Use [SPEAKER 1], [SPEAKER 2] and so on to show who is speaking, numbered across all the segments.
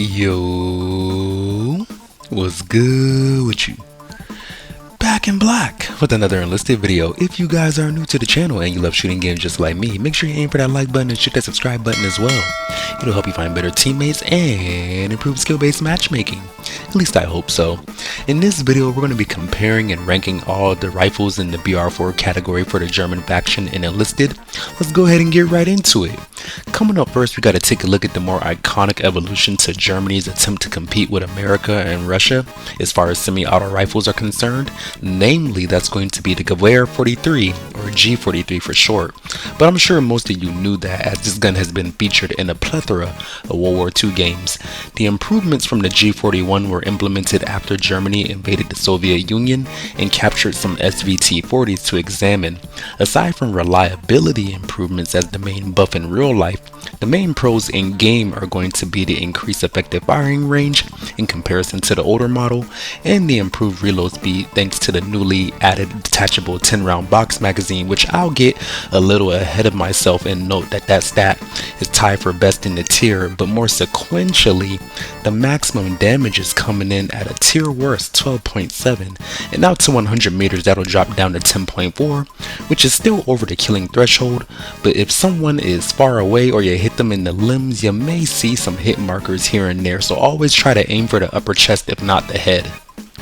[SPEAKER 1] Yo, what's good with you? Back in black with another Enlisted video. If you guys are new to the channel and you love shooting games just like me, make sure you aim for that like button and shoot that subscribe button as well. It'll help you find better teammates and improve skill-based matchmaking. At least I hope so. In this video, we're going to be comparing and ranking all the rifles in the BR4 category for the German faction in Enlisted. Let's go ahead and get right into it. Coming up first, we got to take a look at the more iconic evolution to Germany's attempt to compete with America and Russia as far as semi-auto rifles are concerned. Namely, that's going to be the Gewehr 43, or G43 for short. But I'm sure most of you knew that, as this gun has been featured in a plethora of World War II games. The improvements from the G41 were implemented after Germany invaded the Soviet Union and captured some SVT-40s to examine. Aside from reliability improvements as the main buff in real life, the main pros in game are going to be the increased effective firing range in comparison to the older model and the improved reload speed thanks to the newly added detachable 10-round box magazine, which I'll get a little ahead of myself and note that that stat is tied for best in the tier, but more sequentially, the maximum damage is coming in at a tier worst 12.7, and out to 100 meters that'll drop down to 10.4, which is still over the killing threshold, but if someone is far away or you hit them in the limbs, you may see some hit markers here and there, so always try to aim for the upper chest if not the head.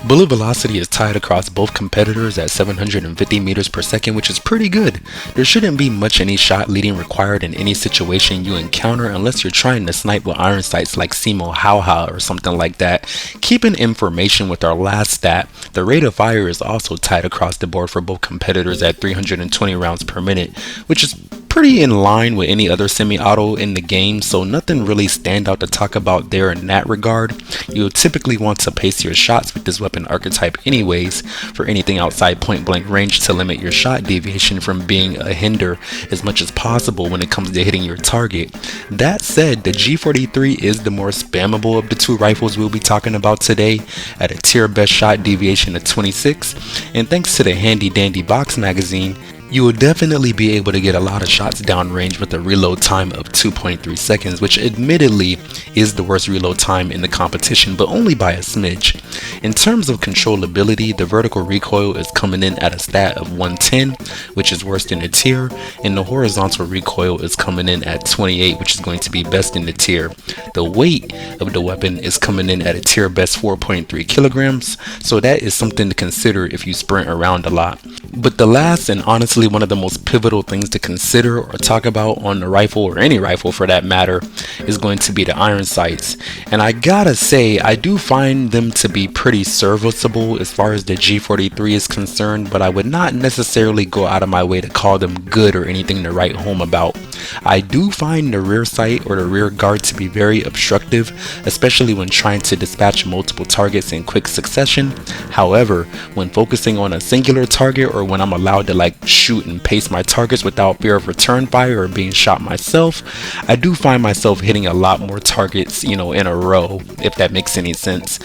[SPEAKER 1] Bullet velocity is tied across both competitors at 750 meters per second, which is pretty good. There shouldn't be much any shot leading required in any situation you encounter unless you're trying to snipe with iron sights like Simo Hauha or something like that. Keeping information with our last stat, the rate of fire is also tied across the board for both competitors at 320 rounds per minute, which is pretty in line with any other semi-auto in the game, so nothing really stand out to talk about there in that regard. You'll typically want to pace your shots with this weapon archetype anyways for anything outside point blank range to limit your shot deviation from being a hinder as much as possible when it comes to hitting your target. That said, the G43 is the more spammable of the two rifles we'll be talking about today at a tier best shot deviation of 26, and thanks to the handy dandy box magazine, you will definitely be able to get a lot of shots downrange with a reload time of 2.3 seconds, which admittedly is the worst reload time in the competition, but only by a smidge. In terms of controllability, the vertical recoil is coming in at a stat of 110, which is worst in the tier, and the horizontal recoil is coming in at 28, which is going to be best in the tier. The weight of the weapon is coming in at a tier best 4.3 kilograms, so that is something to consider if you sprint around a lot. But the last and honestly one of the most pivotal things to consider or talk about on the rifle, or any rifle for that matter, is going to be the iron sights. And I gotta say, I do find them to be pretty serviceable as far as the G43 is concerned, but I would not necessarily go out of my way to call them good or anything to write home about. I do find the rear sight or the rear guard to be very obstructive, especially when trying to dispatch multiple targets in quick succession. However, when focusing on a singular target or when I'm allowed to shoot and pace my targets without fear of return fire or being shot myself, I do find myself hitting a lot more targets, in a row, if that makes any sense.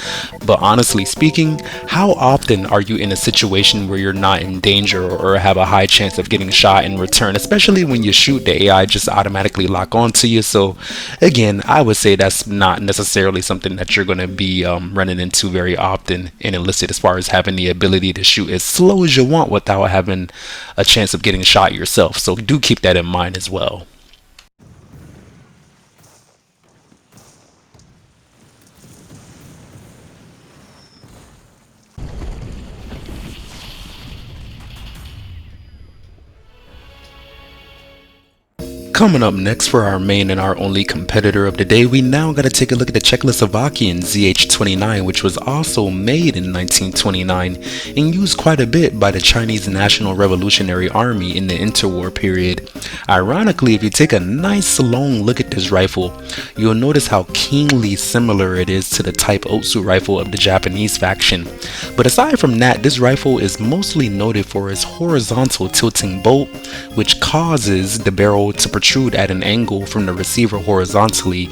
[SPEAKER 1] But honestly speaking, how often are you in a situation where you're not in danger or have a high chance of getting shot in return, especially when you shoot, the AI just automatically lock onto you? So again, I would say that's not necessarily something that you're going to be running into very often in Enlisted, as far as having the ability to shoot as slow as you want without having a chance of getting shot yourself. So do keep that in mind as well. Coming up next for our main and our only competitor of the day, we now got to take a look at the Czechoslovakian ZH-29, which was also made in 1929 and used quite a bit by the Chinese National Revolutionary Army in the interwar period. Ironically, if you take a nice long look at this rifle, you'll notice how keenly similar it is to the Type Otsu rifle of the Japanese faction. But aside from that, this rifle is mostly noted for its horizontal tilting bolt, which causes the barrel to protrude at an angle from the receiver horizontally,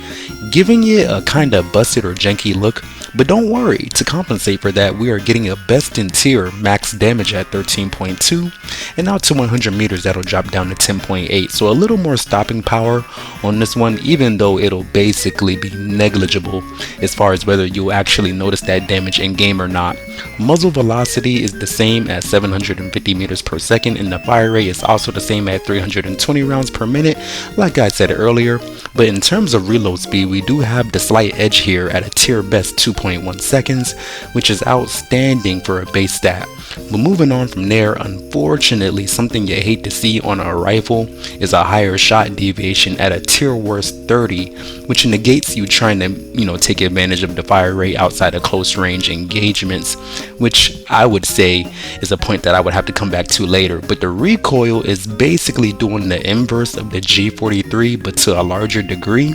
[SPEAKER 1] giving it a kind of busted or janky look, But don't worry, to compensate for that, we are getting a best in tier max damage at 13.2, and out to 100 meters that'll drop down to 10.8, so a little more stopping power on this one, even though it'll basically be negligible as far as whether you'll actually notice that damage in game or not. Muzzle velocity is the same at 750 meters per second, and the fire rate is also the same at 320 rounds per minute, like I said earlier. But in terms of reload speed, we do have the slight edge here at a tier best 2.1 seconds, which is outstanding for a base stat. But moving on from there, unfortunately, something you hate to see on a rifle is a higher shot deviation at a tier worst 30, which negates you trying to, take advantage of the fire rate outside of close range engagements, which I would say is a point that I would have to come back to later. But the recoil is basically doing the inverse of the G43, but to a larger degree,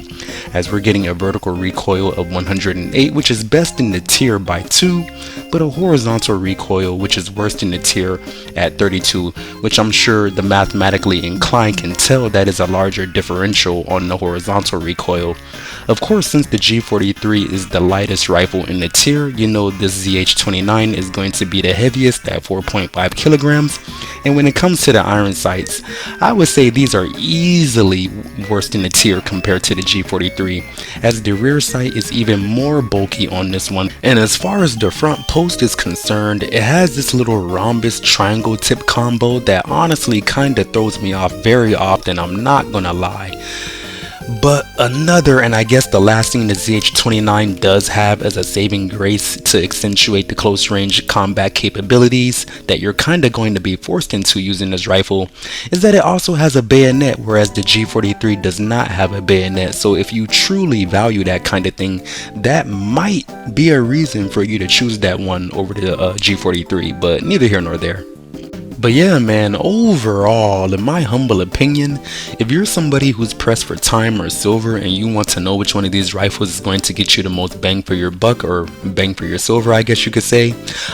[SPEAKER 1] as we're getting a vertical recoil of 108, which is best in the tier by 2, but a horizontal recoil which is worst in the tier at 32, which I'm sure the mathematically inclined can tell that is a larger differential on the horizontal recoil. Of course, since the G43 is the lightest rifle in the tier, this ZH29 is going to be the heaviest at 4.5 kilograms. And when it comes to the iron sights, I would say these are easily worst in the tier compared to the G43, as the rear sight is even more bulky on this one. And as far as the front post is concerned, it has this little rhombus triangle tip combo that honestly kinda throws me off very often, I'm not gonna lie. But another, and I guess the last thing the ZH29 does have as a saving grace to accentuate the close range combat capabilities that you're kinda going to be forced into using this rifle, is that it also has a bayonet, whereas the G43 does not have a bayonet. So if you truly value that kind of thing, that might be a reason for you to choose that one over the G43, but neither here nor there. But yeah, man, overall, in my humble opinion, if you're somebody who's pressed for time or silver and you want to know which one of these rifles is going to get you the most bang for your buck, or bang for your silver, I guess you could say,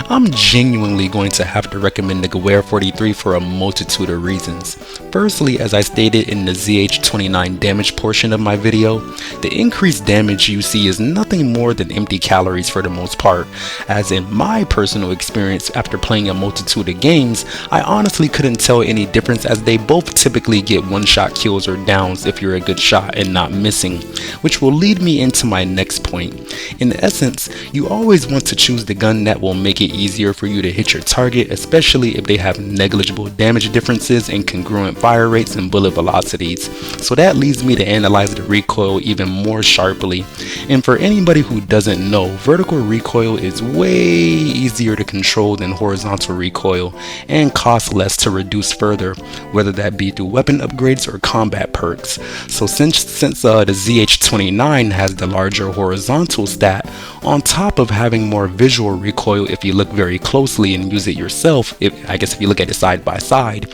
[SPEAKER 1] I'm genuinely going to have to recommend the Gewehr 43 for a multitude of reasons. Firstly, as I stated in the ZH29 damage portion of my video, the increased damage you see is nothing more than empty calories for the most part, as in my personal experience after playing a multitude of games, I honestly couldn't tell any difference, as they both typically get one-shot kills or downs if you're a good shot and not missing, which will lead me into my next point. In essence, you always want to choose the gun that will make it easier for you to hit your target, especially if they have negligible damage differences and congruent fire rates and bullet velocities. So that leads me to analyze the recoil even more sharply. And for anybody who doesn't know, vertical recoil is way easier to control than horizontal recoil and costs less to reduce further, whether that be through weapon upgrades or combat perks. So since the ZH29 has the larger horizontal stat, on top of having more visual recoil if you look very closely and use it yourself, if you look at it side by side,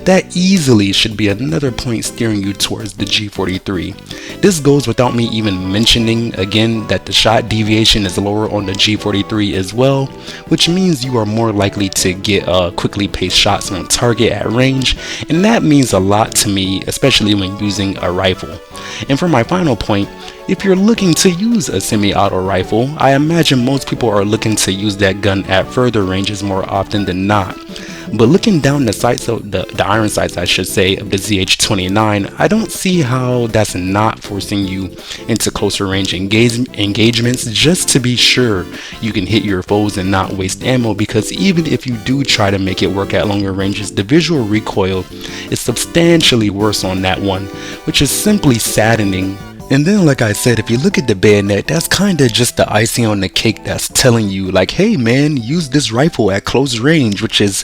[SPEAKER 1] that easily should be another point steering you towards the G43. This goes without me even mentioning again that the shot deviation is lower on the G43 as well, which means you are more likely to get quickly paced shots on target at range, and that means a lot to me, especially when using a rifle. And for my final point, if you're looking to use a semi-auto rifle, I imagine most people are looking to use that gun at further ranges more often than not. But looking down the sights of the iron sights, I should say, of the ZH29, I don't see how that's not forcing you into closer range engagements just to be sure you can hit your foes and not waste ammo, because even if you do try to make it work at longer ranges, the visual recoil is substantially worse on that one, which is simply saddening. And then, like I said, if you look at the bayonet, that's kinda just the icing on the cake that's telling you, like, hey man, use this rifle at close range, which is,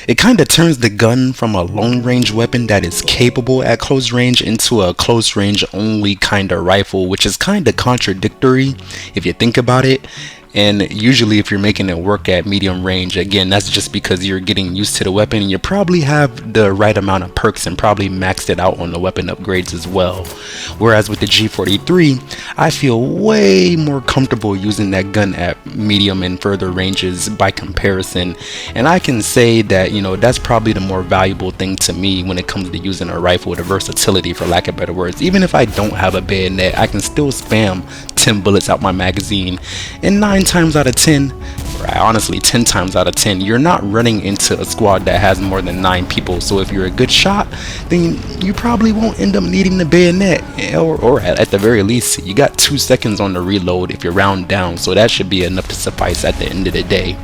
[SPEAKER 1] it kinda turns the gun from a long range weapon that is capable at close range into a close range only kinda rifle, which is kinda contradictory if you think about it. And usually if you're making it work at medium range, again, that's just because you're getting used to the weapon and you probably have the right amount of perks and probably maxed it out on the weapon upgrades as well. Whereas with the G43, I feel way more comfortable using that gun at medium and further ranges by comparison. And I can say that, that's probably the more valuable thing to me when it comes to using a rifle, the versatility, for lack of better words. Even if I don't have a bayonet, I can still spam 10 bullets out my magazine, and 9 times out of 10, or honestly 10 times out of 10, you're not running into a squad that has more than 9 people. So if you're a good shot, then you probably won't end up needing the bayonet, or at the very least you got 2 seconds on the reload if you're round down, so that should be enough to suffice at the end of the day.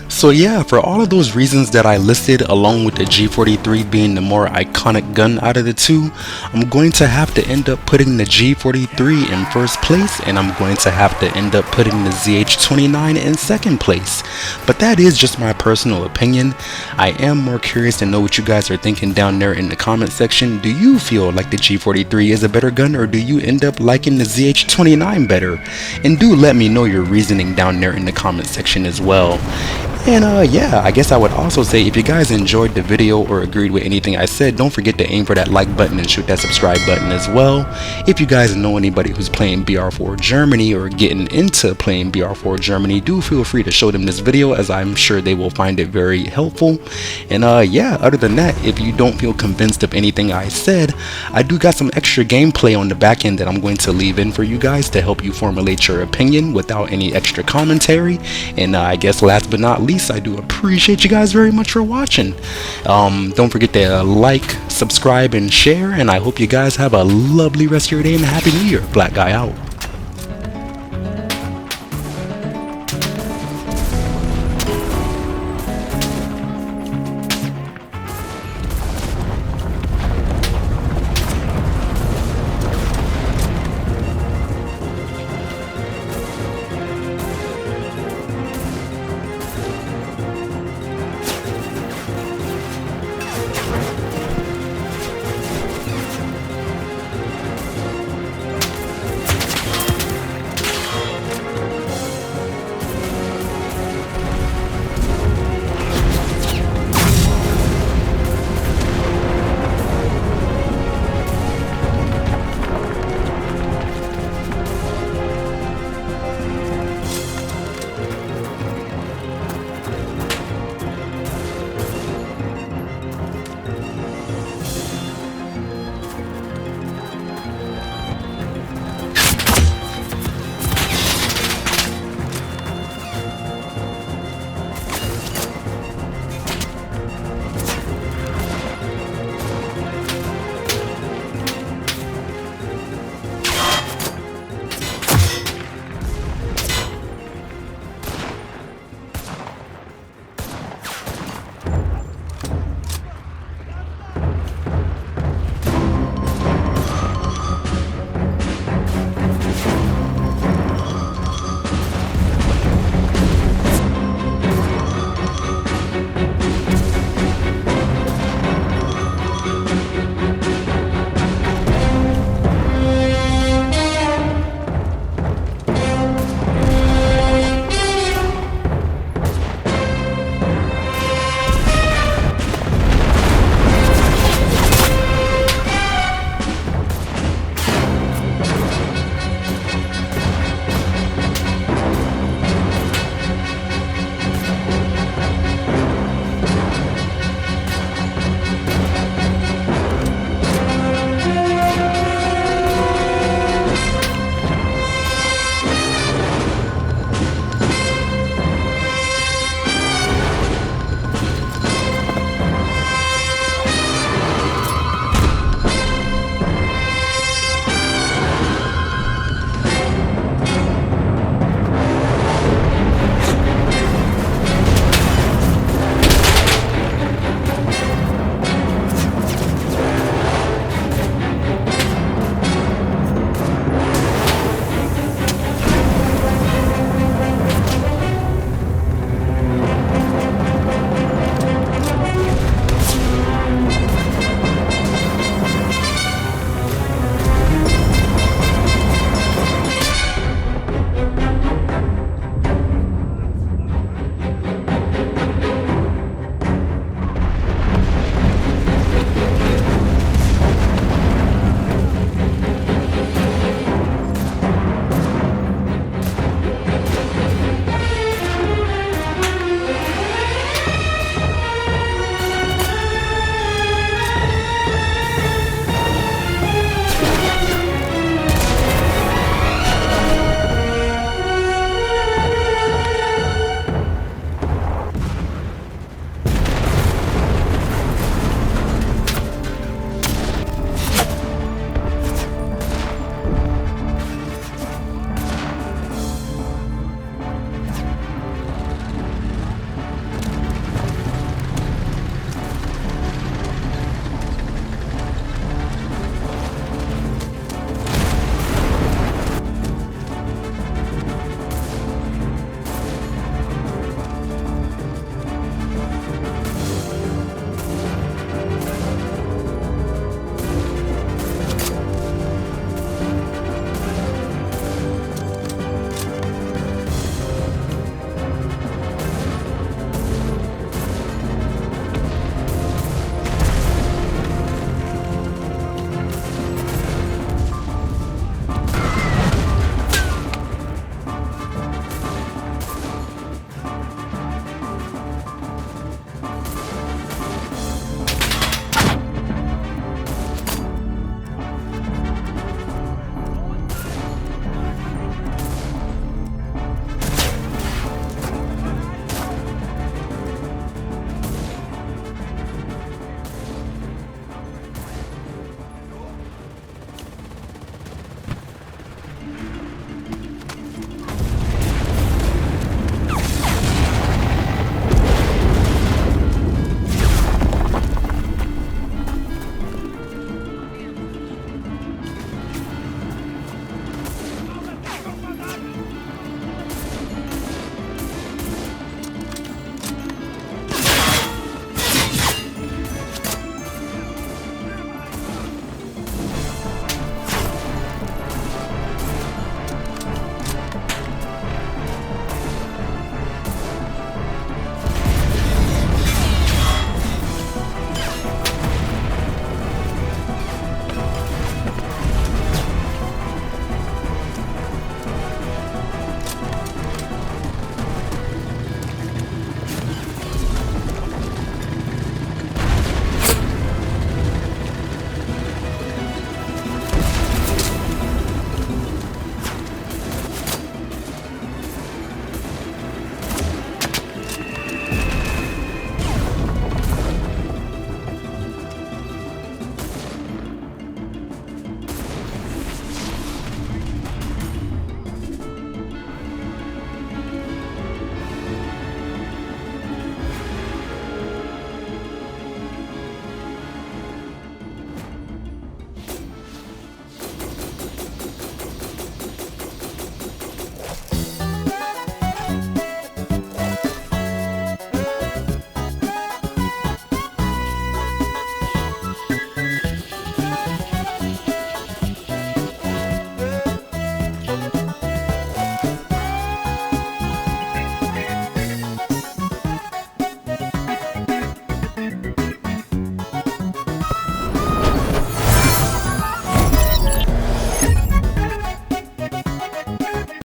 [SPEAKER 1] So yeah, for all of those reasons that I listed, along with the G43 being the more iconic gun out of the two, I'm going to have to end up putting the G43 in first place, and I'm going to have to end up putting the ZH29 in second place. But that is just my personal opinion. I am more curious to know what you guys are thinking down there in the comment section. Do you feel like the G43 is a better gun, or do you end up liking the ZH29 better? And do let me know your reasoning down there in the comment section as well. And yeah, I guess I would also say, if you guys enjoyed the video or agreed with anything I said, don't forget to aim for that like button and shoot that subscribe button as well. If you guys know anybody who's playing BR4 Germany or getting into playing BR4 Germany, do feel free to show them this video, as I'm sure they will find it very helpful. And yeah, other than that, if you don't feel convinced of anything I said, I do got some extra gameplay on the back end that I'm going to leave in for you guys to help you formulate your opinion without any extra commentary. And I guess last but not least, I do appreciate you guys very much for watching. Don't forget to like, subscribe, and share, and I hope you guys have a lovely rest of your day and a happy new year. Black Guy out.